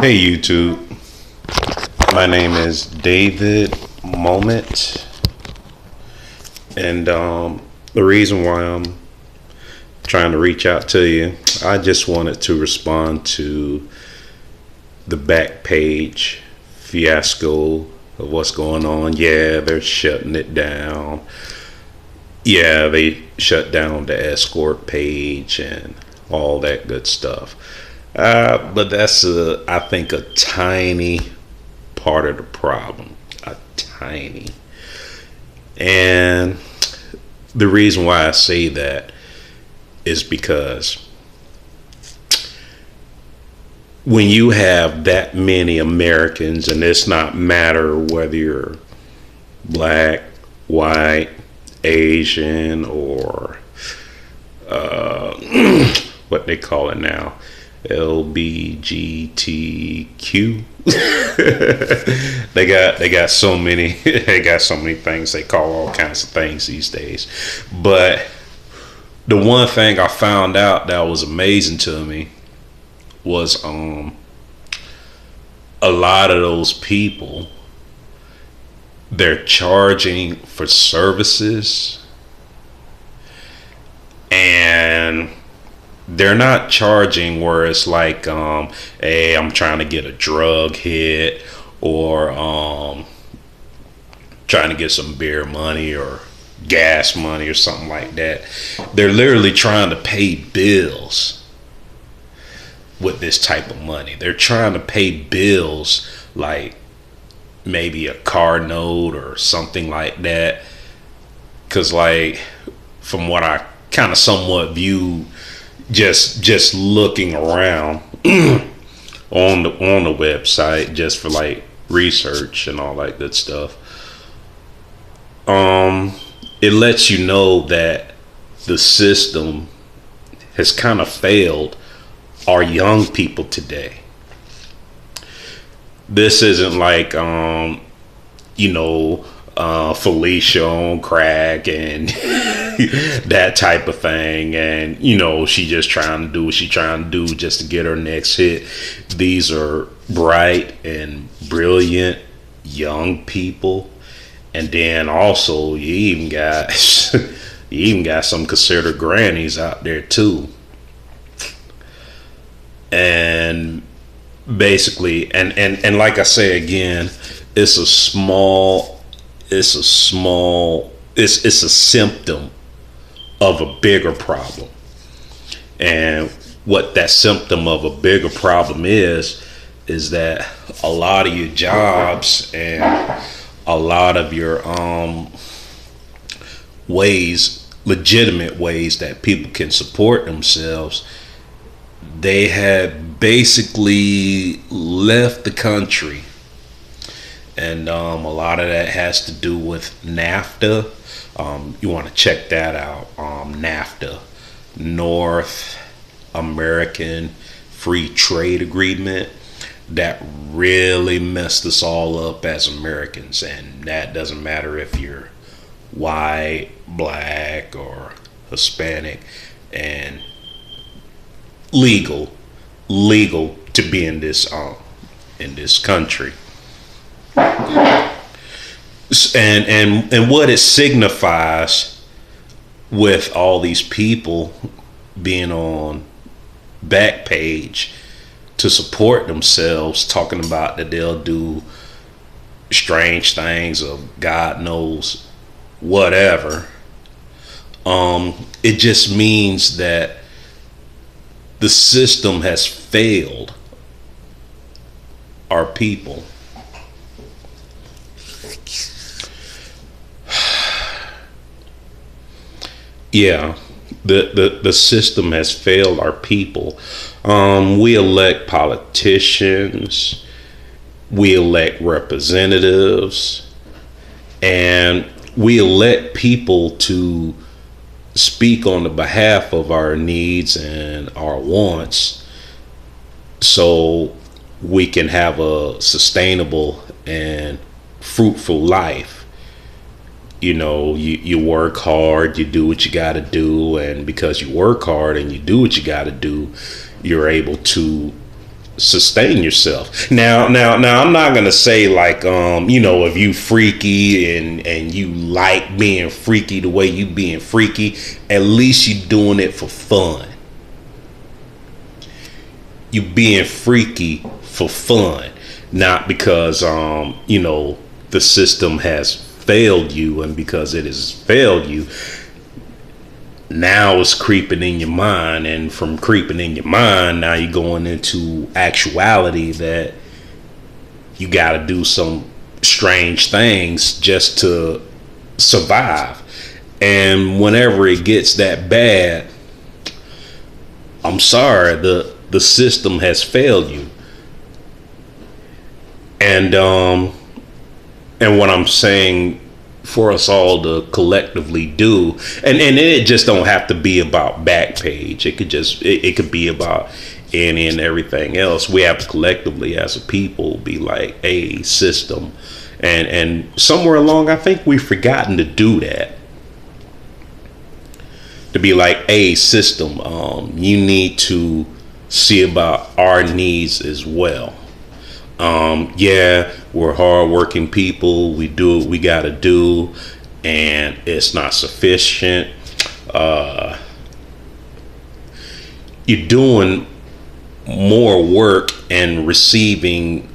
Hey YouTube, my name is David Moment, and the reason why I'm trying to reach out to you, I just wanted to respond to the back page fiasco of what's going on. Yeah, they're shutting it down. Yeah, they shut down the escort page and all that good stuff. But that's, I think, a tiny part of the problem. A tiny. And the reason why I say that is because when you have that many Americans, and it's not matter whether you're black, white, Asian, or what they call it now, LBGTQ. they got so many they got so many things. They call all kinds of things these days. But the one thing I found out that was amazing to me was a lot of those people, they're charging for services, and they're not charging where it's like, hey, I'm trying to get a drug hit, or trying to get some beer money or gas money or something like that. They're literally trying to pay bills with this type of money. They're trying to pay bills like maybe a car note or something like that. Because, like, from what I kind of somewhat view, just looking around on the website, just for like research and all that good stuff, it lets you know that the system has kind of failed our young people today. This isn't like Felicia on crack and that type of thing, and she just trying to do what she trying to do just to get her next hit. These are bright and brilliant young people, and then also you even got some considered grannies out there too. And basically, and like I say again, it's a symptom of a bigger problem. And what that symptom of a bigger problem is that a lot of your jobs and a lot of your legitimate ways that people can support themselves, they have basically left the country. And a lot of that has to do with NAFTA. You want to check that out. NAFTA, North American Free Trade Agreement, that really messed us all up as Americans. And that doesn't matter if you're white, black, or Hispanic, and legal to be in this country. And what it signifies with all these people being on Backpage to support themselves, talking about that they'll do strange things of God knows whatever, it just means that the system has failed our people. Yeah, the system has failed our people. We elect politicians, we elect representatives, and we elect people to speak on the behalf of our needs and our wants, so we can have a sustainable and fruitful life. You work hard, you do what you got to do, and because you work hard and you do what you got to do, you're able to sustain yourself. Now I'm not gonna say like if you freaky and you like being freaky the way you being freaky, at least you doing it for fun. You being freaky for fun, not because the system has failed you, and because it has failed you, now it's creeping in your mind, and from creeping in your mind, now you're going into actuality that you got to do some strange things just to survive. And whenever it gets that bad, I'm sorry, the system has failed you. And what I'm saying for us all to collectively do, and it just don't have to be about Backpage. It could be about any and everything else. We have to collectively as a people be like, a system, and somewhere along I think we've forgotten to do that. To be like, a system, you need to see about our needs as well. Yeah, we're hardworking people. We do what we got to do, and it's not sufficient. You're doing more work and receiving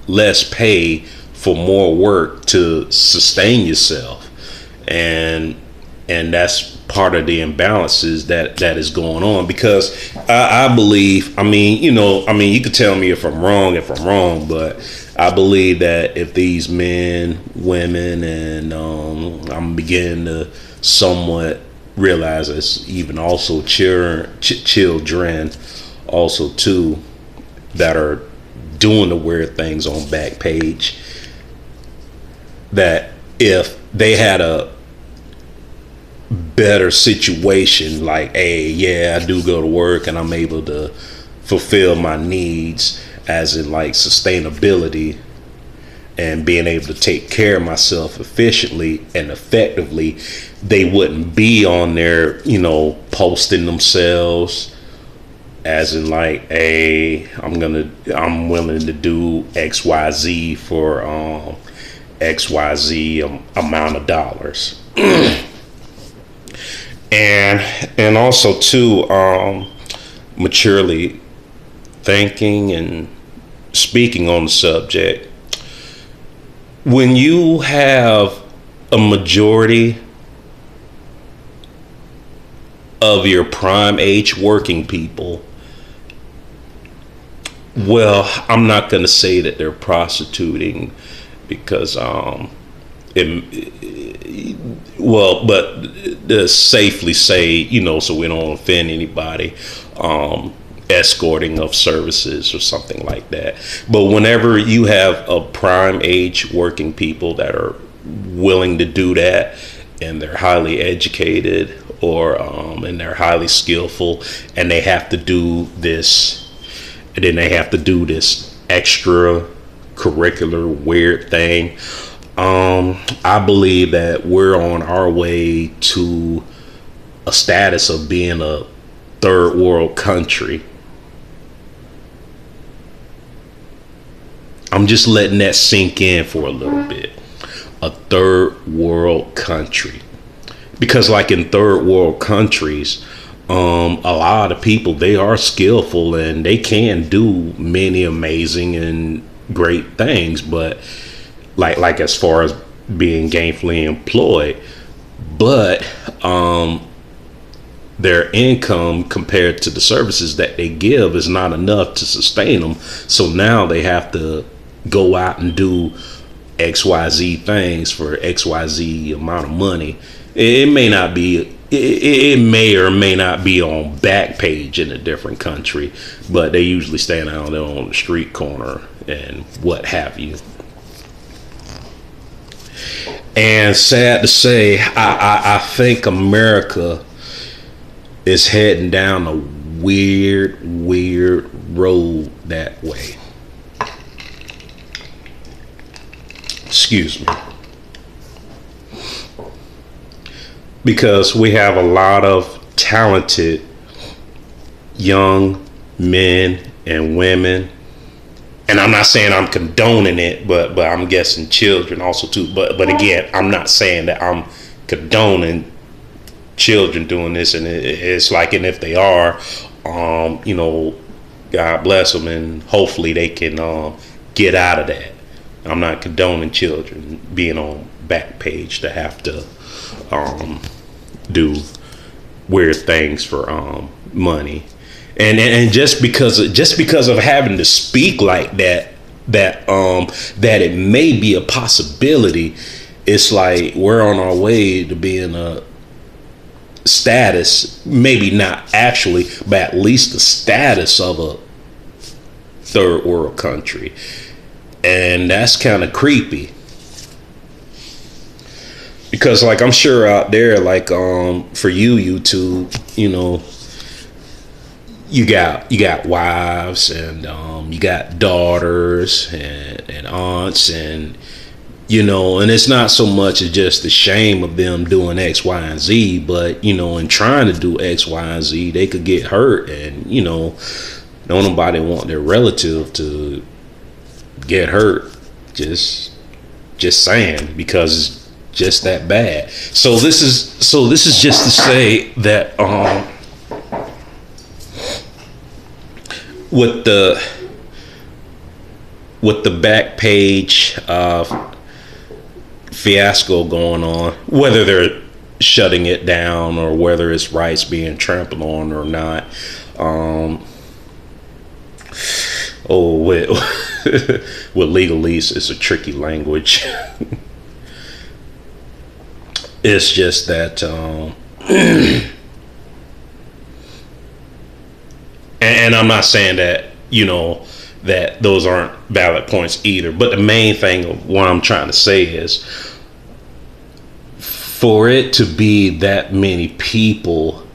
less pay for more work to sustain yourself, and that's part of the imbalances that is going on. Because I believe, you could tell me if I'm wrong, but I believe that if these men, women, and I'm beginning to somewhat realize it's even also children also too, that are doing the weird things on Backpage, that if they had a better situation, like, hey, yeah, I do go to work and I'm able to fulfill my needs, as in like sustainability and being able to take care of myself efficiently and effectively, they wouldn't be on there, posting themselves as in like, hey, I'm willing to do XYZ for XYZ amount of dollars. And also too, maturely thinking and speaking on the subject, when you have a majority of your prime age working people, well, I'm not going to say that they're prostituting, because but safely say, so we don't offend anybody, escorting of services or something like that. But whenever you have a prime age working people that are willing to do that, and they're highly educated, or and they're highly skillful, and they have to do this, and then they have to do this extra curricular weird thing, I believe that we're on our way to a status of being a third world country. I'm just letting that sink in for a little bit. A third world country. Because like in third world countries, a lot of people, they are skillful and they can do many amazing and great things, but like as far as being gainfully employed, but their income compared to the services that they give is not enough to sustain them. So now they have to go out and do XYZ things for XYZ amount of money. It may not be, it may or may not be on Backpage in a different country, but they usually stand out there on the street corner and what have you. And sad to say, I think America is heading down a weird road that way. Excuse me. Because we have a lot of talented young men and women and I'm not saying I'm condoning it, but I'm guessing children also too. But again, I'm not saying that I'm condoning children doing this, and it's like, and if they are, you know, God bless them, and hopefully they can get out of that. I'm not condoning children being on Backpage to have to do weird things for money, and just because of having to speak like that it may be a possibility. It's like we're on our way to being a status, maybe not actually, but at least the status of a third world country, and that's kind of creepy. Because, like, I'm sure out there, like, for you, YouTube, you know, you got wives, and you got daughters and aunts, and, you know, and it's not so much as just the shame of them doing X, Y, and Z, but, you know, in trying to do X, Y, and Z, they could get hurt, and, you know, don't nobody want their relative to get hurt. Just saying, because it's just that bad. So this is just to say that with the Backpage fiasco going on, whether they're shutting it down or whether its rights being trampled on or not, with legalese, it's a tricky language. It's just that, and I'm not saying that, you know, that those aren't valid points either. But the main thing of what I'm trying to say is, for it to be that many people,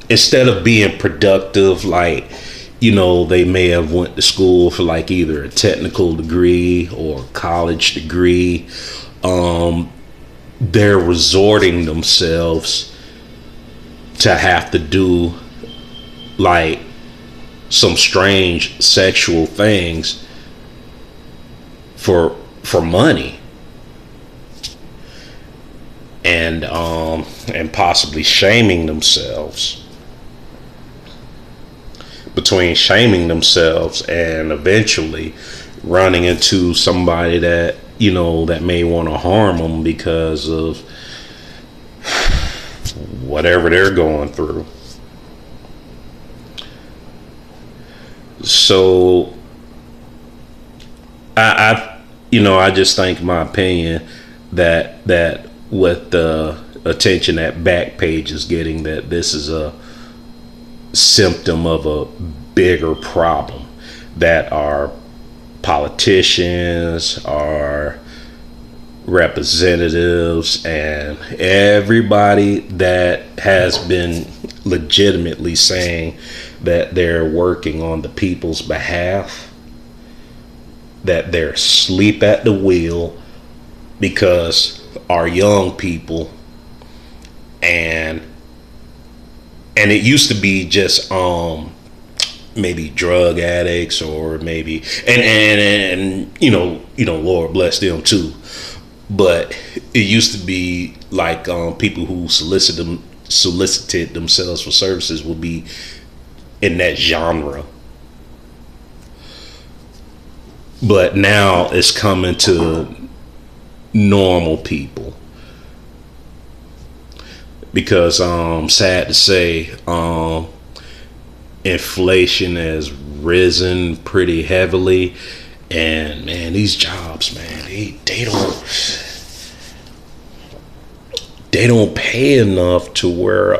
instead of being productive, like, you know, they may have went to school for like either a technical degree or college degree. They're resorting themselves to have to do like some strange sexual things for money, and possibly shaming themselves. Between shaming themselves and eventually running into somebody that, you know, that may want to harm them because of whatever they're going through. So I just think, in my opinion, that with the attention that Backpage is getting, that this is a symptom of a bigger problem, that our politicians, our representatives, and everybody that has been legitimately saying that they're working on the people's behalf, that they're asleep at the wheel, because our young people, and it used to be just maybe drug addicts, or maybe and you know Lord bless them too, but it used to be like people who solicited themselves for services would be in that genre. But now it's coming to normal people, because sad to say, inflation has risen pretty heavily, and man, these jobs, man, they don't pay enough to where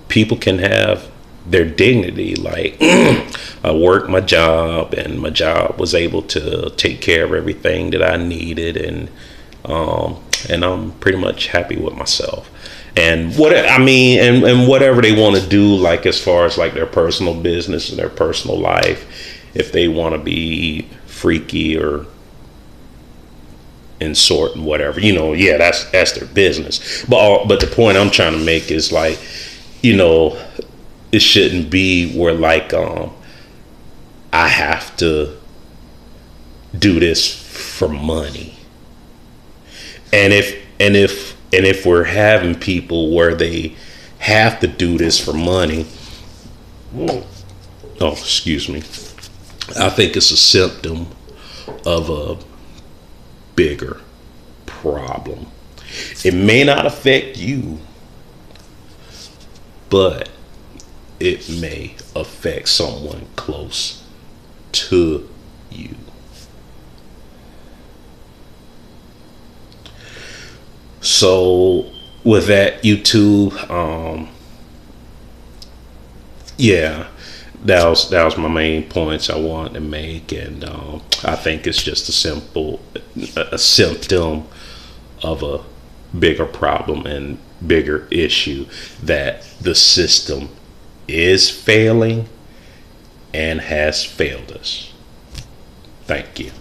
people can have their dignity. Like, I worked my job, and my job was able to take care of everything that I needed, and I'm pretty much happy with myself. And and whatever they want to do, like as far as like their personal business and their personal life, if they want to be freaky or in sort and whatever, yeah, that's their business. But the point I'm trying to make is, like, it shouldn't be where, like, I have to do this for money. And if we're having people where they have to do this for money, oh, excuse me, I think it's a symptom of a bigger problem. It may not affect you, but it may affect someone close to you. So with that, YouTube, yeah, that was my main points I wanted to make, and I think it's just a symptom of a bigger problem and bigger issue, that the system is failing and has failed us. Thank you.